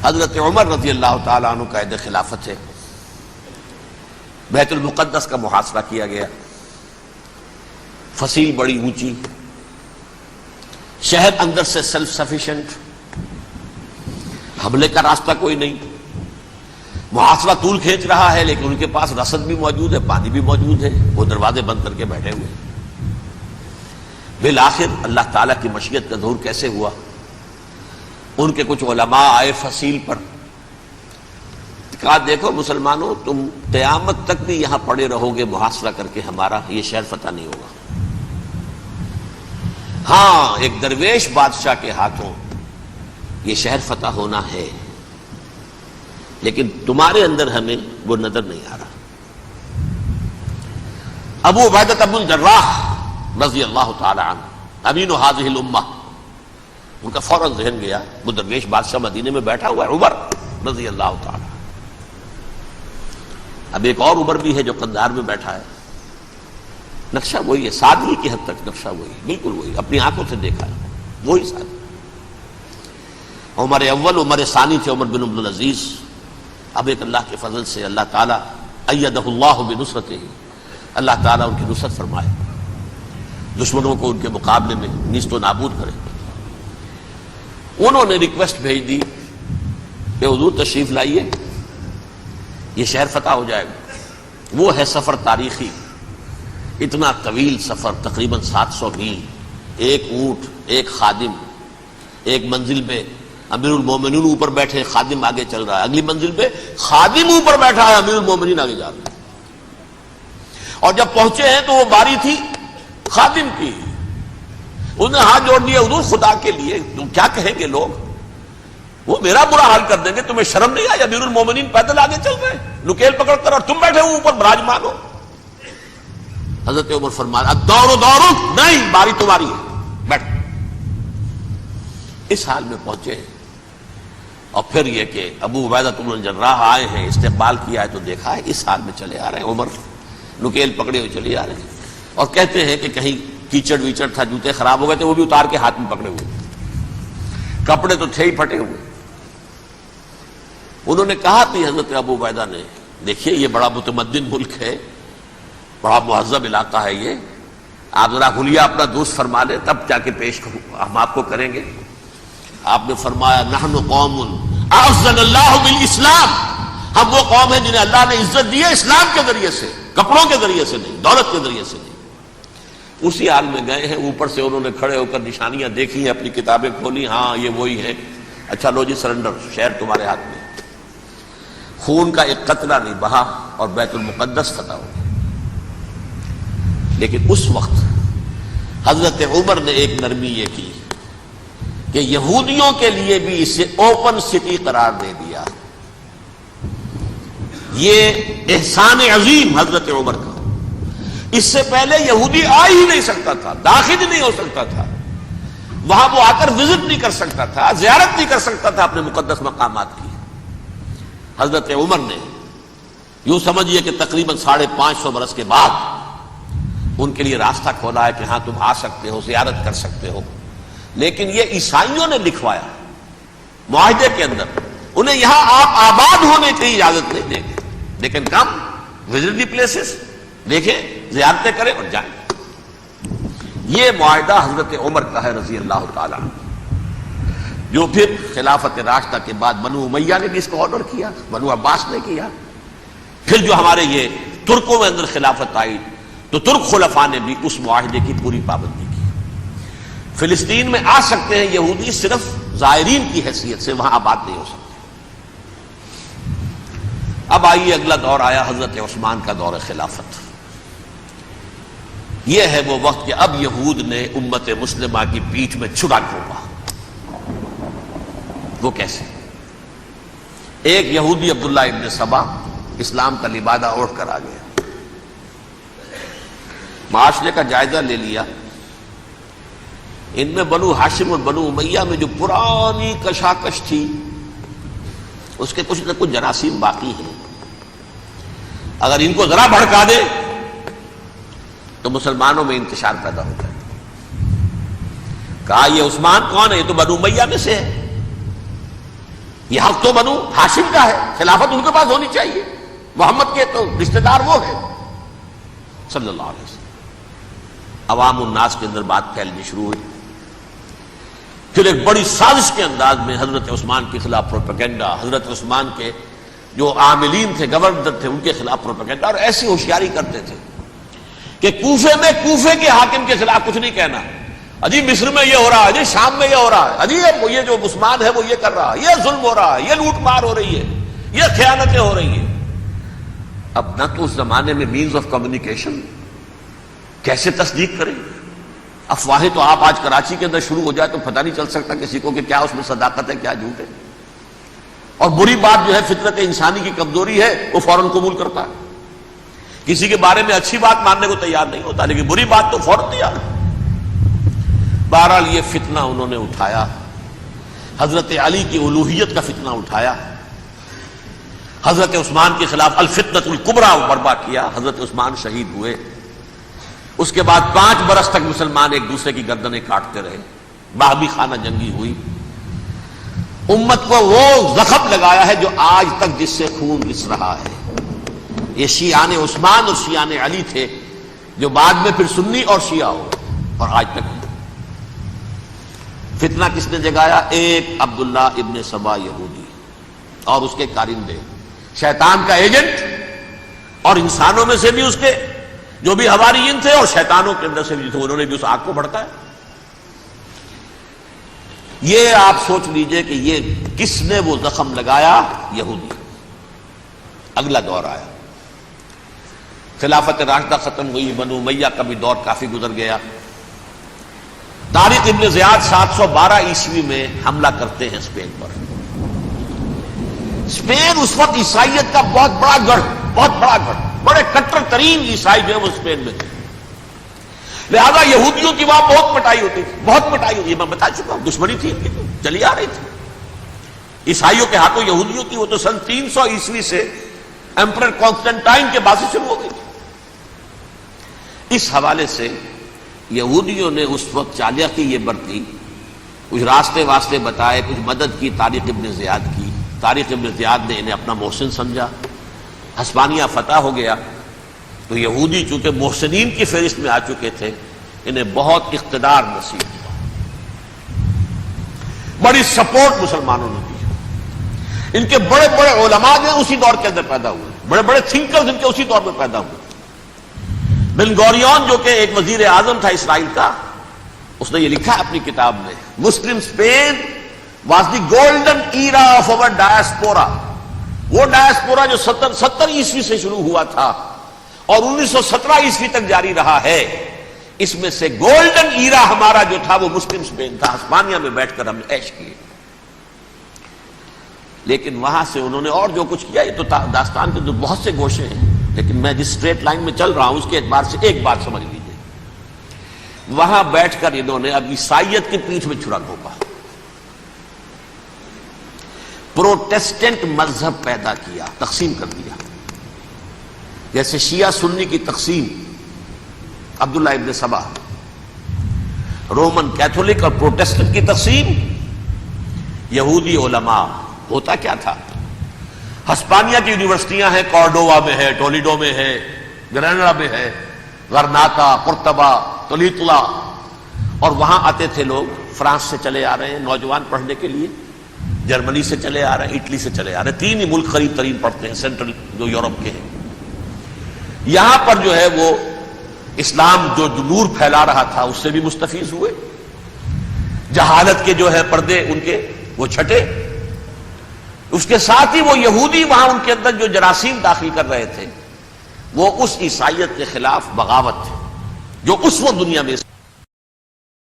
حضرت عمر رضی اللہ تعالیٰ عنہ قائد خلافت ہے. بیت المقدس کا محاصرہ کیا گیا، فصیل بڑی اونچی، شہر اندر سے سیلف سفیشینٹ، حملے کا راستہ کوئی نہیں، محاصرہ طول کھینچ رہا ہے لیکن ان کے پاس رسد بھی موجود ہے، پانی بھی موجود ہے، وہ دروازے بند کر کے بیٹھے ہوئے. بالآخر اللہ تعالیٰ کی مشیت کا ظہور کیسے ہوا؟ ان کے کچھ علماء آئے فصیل پر، کہا دیکھو مسلمانوں، تم قیامت تک بھی یہاں پڑے رہو گے محاصرہ کر کے، ہمارا یہ شہر فتح نہیں ہوگا. ہاں ایک درویش بادشاہ کے ہاتھوں یہ شہر فتح ہونا ہے، لیکن تمہارے اندر ہمیں وہ نظر نہیں آ رہا. ابو عبیدہ بن الجراح رضی اللہ تعالی عنہ امین هذه الامہ، ان کا فوراً ذہن گیا وہ درویش بادشاہ مدینے میں بیٹھا ہوا ہے عمر رضی اللہ تعالی. اب ایک اور عمر بھی ہے جو قندھار میں بیٹھا ہے، نقشہ وہی ہے، سادگی کی حد تک نقشہ وہی، بالکل وہی، اپنی آنکھوں سے دیکھا ہے وہی سادگی. عمر اول عمر ثانی تھے عمر بن عبد العزیز. اب ایک اللہ کے فضل سے اللہ تعالیٰ ایدہ اللہ بنصرتہ، اللہ تعالیٰ ان کی نصرت فرمائے، دشمنوں کو ان کے مقابلے میں نیست و نابود کرے. انہوں نے ریکویسٹ بھیج دی کہ حضور تشریف لائیے، یہ شہر فتح ہو جائے گا. وہ ہے سفر تاریخی، اتنا طویل سفر، تقریباً 700 میل، ایک اونٹ، ایک خادم، ایک منزل پہ امیر المومنین اوپر بیٹھے، خادم آگے چل رہا ہے، اگلی منزل پہ خادم اوپر بیٹھا ہے، امیر المومنین آگے جا رہے ہیں. اور جب پہنچے ہیں تو وہ باری تھی خادم کی. انہوں نے ہاتھ جوڑ دیا، حضور خدا کے لیے تم کیا کہیں گے لوگ، وہ میرا برا حال کر دیں گے، تمہیں شرم نہیں آئی؟ امیر المومنین پیدل آگے چل رہے ہیں نکیل پکڑ کر، اور تم بیٹھے ہو اوپر براجمان ہو. حضرت عمر فرمایا الدور دورک، نہیں باری تمہاری ہے، بیٹھ. اس حال میں پہنچے. اور پھر یہ کہ ابو عبیدہ بن الجراح آئے ہیں، استقبال کیا ہے تو دیکھا ہے اس حال میں چلے آ رہے ہیں. عمر نکیل پکڑے ہوئے چلے آ رہے ہیں، اور کہتے ہیں کہ کہیں کیچڑ ویچڑ تھا، جوتے خراب ہو گئے تھے، وہ بھی اتار کے ہاتھ میں پکڑے ہوئے، کپڑے تو تھے ہی پھٹے ہوئے. انہوں نے کہا کہ حضرت ابو عبیدہ نے، دیکھیے یہ بڑا متمدن ملک ہے، بڑا مہذب علاقہ ہے، یہ آپ ذرا حلیہ اپنا دوست فرما لیں تب جا کے پیش ہم آپ کو کریں گے. آپ نے فرمایا نحن قوم اعزنا اللہ بالاسلام، ہم وہ قوم ہیں جنہیں اللہ نے عزت دی ہے اسلام کے ذریعے سے، کپڑوں کے ذریعے سے نہیں، دولت کے ذریعے سے نہیں. اسی حال میں گئے ہیں. اوپر سے انہوں نے کھڑے ہو کر نشانیاں دیکھی ہیں، اپنی کتابیں کھولی، ہاں یہ وہی ہے. اچھا لو جی سرنڈر، شہر تمہارے ہاتھ میں. خون کا ایک قطرہ نہیں بہا اور بیت المقدس فتح ہو گیا. لیکن اس وقت حضرت عمر نے ایک نرمی یہ کی کہ یہودیوں کے لیے بھی اسے اوپن سٹی قرار دے دیا. یہ احسان عظیم حضرت عمر کا. اس سے پہلے یہودی آ ہی نہیں سکتا تھا، داخل ہی نہیں ہو سکتا تھا، وہاں وہ آ کر وزٹ نہیں کر سکتا تھا، زیارت نہیں کر سکتا تھا اپنے مقدس مقامات کی. حضرت عمر نے یوں سمجھیے کہ تقریباً 550 برس کے بعد ان کے لیے راستہ کھولا ہے کہ ہاں تم آ سکتے ہو، زیارت کر سکتے ہو. لیکن یہ عیسائیوں نے لکھوایا معاہدے کے اندر، انہیں یہاں آپ آباد ہونے کی اجازت نہیں دیں گے، لیکن کم وزٹ دی پلیسز، دیکھیں زیارتیں کریں اور جائیں. یہ معاہدہ حضرت عمر کا ہے رضی اللہ تعالیٰ، جو پھر خلافت راشدہ کے بعد بنو امیہ نے بھی اس کو آرڈر کیا، بنو عباس نے کیا. پھر جو ہمارے یہ ترکوں میں اندر خلافت آئی تو ترک خلفاء نے بھی اس معاہدے کی پوری پابندی کی. فلسطین میں آ سکتے ہیں یہودی، صرف زائرین کی حیثیت سے، وہاں آباد نہیں ہو سکتے. اب آئیے اگلا دور آیا حضرت عثمان کا دور خلافت. یہ ہے وہ وقت کہ اب یہود نے امت مسلمہ کی پیٹھ میں چھرا گھونپا. وہ کیسے؟ ایک یہودی عبداللہ ابن سبا اسلام کا لبادہ اوڑھ کر آ گیا، معاشرے کا جائزہ لے لیا. ان میں بنو ہاشم اور بنو امیہ میں جو پرانی کشاکش تھی اس کے کچھ نہ کچھ جراثیم باقی ہیں. اگر ان کو ذرا بھڑکا دے تو مسلمانوں میں انتشار پیدا ہو جائے. کہا یہ عثمان کون ہے؟ یہ تو بنو امیہ میں سے ہے. یہ حق تو بنو ہاشم کا ہے، خلافت ان کے پاس ہونی چاہیے، محمد کے تو رشتہ دار وہ ہے صلی اللہ علیہ وسلم۔ عوام الناس کے اندر بات پھیلنی شروع ہوئی، پھر ایک بڑی سازش کے انداز میں حضرت عثمان کے خلاف پروپیگنڈا، حضرت عثمان کے جو عاملین تھے، گورنر تھے، ان کے خلاف پروپیگنڈا، اور ایسی ہوشیاری کرتے تھے کہ کوفے میں کوفے کے حاکم کے خلاف کچھ نہیں کہنا، اجی مصر میں یہ ہو رہا ہے، اجی شام میں یہ ہو رہا ہے، اجی یہ جو عثمان ہے وہ یہ کر رہا ہے، یہ ظلم ہو رہا ہے، یہ لوٹ مار ہو رہی ہے، یہ خیانتیں ہو رہی ہیں۔ اب نہ تو اس زمانے میں مینز آف کمیونیکیشن، کیسے تصدیق کریں؟ افواہیں تو آپ آج کراچی کے اندر شروع ہو جائے تو پتہ نہیں چل سکتا کسی کو کہ کیا اس میں صداقت ہے کیا جھوٹ ہے، اور بری بات جو ہے فطرت انسانی کی کمزوری ہے وہ فوراً قبول کرتا ہے، کسی کے بارے میں اچھی بات ماننے کو تیار نہیں ہوتا لیکن بری بات تو فوراً تیار ہے۔ بہرحال یہ فتنہ انہوں نے اٹھایا، حضرت علی کی الوہیت کا فتنہ اٹھایا، حضرت عثمان کے خلاف الفتنۃ الکبریٰ برپا کیا، حضرت عثمان شہید ہوئے، اس کے بعد 5 برس تک مسلمان ایک دوسرے کی گردنیں کاٹتے رہے، باہمی خانہ جنگی ہوئی، امت کو وہ زخم لگایا ہے جو آج تک جس سے خون رس رہا ہے۔ یہ شیعان عثمان اور شیعان علی تھے جو بعد میں پھر سنی اور شیعہ ہو، اور آج تک فتنہ کس نے جگایا؟ ایک عبداللہ ابن سبا یہودی اور اس کے کارندے، شیطان کا ایجنٹ، اور انسانوں میں سے بھی اس کے جو بھی حواریین تھے اور شیطانوں کے اندر سے بھی تھے، انہوں نے بھی اس آگ کو بھڑکایا۔ یہ آپ سوچ لیجئے کہ یہ کس نے وہ زخم لگایا؟ یہودی۔ اگلا دور آیا، خلافت راشدہ ختم ہوئی، بنو امیہ کا بھی دور کافی گزر گیا۔ طارق ابن زیاد 712 عیسوی میں حملہ کرتے ہیں اسپین پر۔ اسپین اس وقت عیسائیت کا بہت بڑا گڑھ، بڑے کٹر ترین عیسائی جو ہے وہ اسپین میں تھے، لہذا یہودیوں کی وہاں بہت پٹائی ہوتی تھی، بہت پٹائی ہوتی، یہ میں بتا چکا ہوں، دشمنی تھی ان کی تو چلی آ رہی تھی عیسائیوں کے ہاتھوں یہودیوں کی، وہ تو سن 300 عیسوی سے ایمپرر کانسٹنٹائن کے بعد سے شروع ہو گئی تھی۔ اس حوالے سے یہودیوں نے اس وقت چالاکی یہ برتی، کچھ راستے واسطے بتائے، کچھ مدد کی طارق ابن زیاد کی۔ طارق ابن زیاد نے انہیں اپنا محسن سمجھا، ہسپانیہ فتح ہو گیا تو یہودی چونکہ محسنین کی فہرست میں آ چکے تھے، انہیں بہت اقتدار نصیب ہوا، بڑی سپورٹ مسلمانوں نے دی۔ ان کے بڑے بڑے علماء جو اسی دور کے اندر پیدا ہوئے، بڑے بڑے تھنکرز ان کے اسی دور میں پیدا ہوئے۔ بن گوریون جو کہ ایک وزیر اعظم تھا اسرائیل کا، اس نے یہ لکھا اپنی کتاب میں، مسلم Spain was the golden era of our diaspora. وہ ڈائسپورا جو 70 عیسوی سے شروع ہوا تھا اور 1917 عیسوی تک جاری رہا ہے، اس میں سے گولڈن ایرا ہمارا جو تھا وہ مسلم اسپین تھا، ہسپانیہ میں بیٹھ کر ہم نے عیش کیے۔ لیکن وہاں سے انہوں نے اور جو کچھ کیا، یہ تو داستان کے جو بہت سے گوشے ہیں، لیکن میں جس اسٹریٹ لائن میں چل رہا ہوں اس کے اعتبار سے ایک بات سمجھ لیجیے، وہاں بیٹھ کر انہوں نے اب عیسائیت کی پیٹھ میں چھرا گھونپا، پروٹیسٹنٹ مذہب پیدا کیا، تقسیم کر دیا، جیسے شیعہ سنی کی تقسیم، عبداللہ ابن سبا، رومن کیتھولک اور پروٹیسٹنٹ کی تقسیم، یہودی علماء۔ ہوتا کیا تھا؟ ہسپانیہ کی یونیورسٹیاں ہیں، کارڈووا میں ہے، ٹولیڈو میں ہے، گریناڈا میں ہے، غرناطہ، قرطبہ، تولیتلا، اور وہاں آتے تھے لوگ، فرانس سے چلے آ رہے ہیں نوجوان پڑھنے کے لیے، جرمنی سے چلے آ رہے ہیں، اٹلی سے چلے آ رہے ہیں، 3 ہی ملک قریب ترین پڑھتے ہیں سینٹرل جو یورپ کے ہیں۔ یہاں پر جو ہے وہ اسلام جو نور پھیلا رہا تھا اس سے بھی مستفیض ہوئے، جہالت کے جو ہے پردے ان کے وہ چھٹے، اس کے ساتھ ہی وہ یہودی وہاں ان کے اندر جو جراثیم داخل کر رہے تھے وہ اس عیسائیت کے خلاف بغاوت تھے جو اس وقت دنیا میں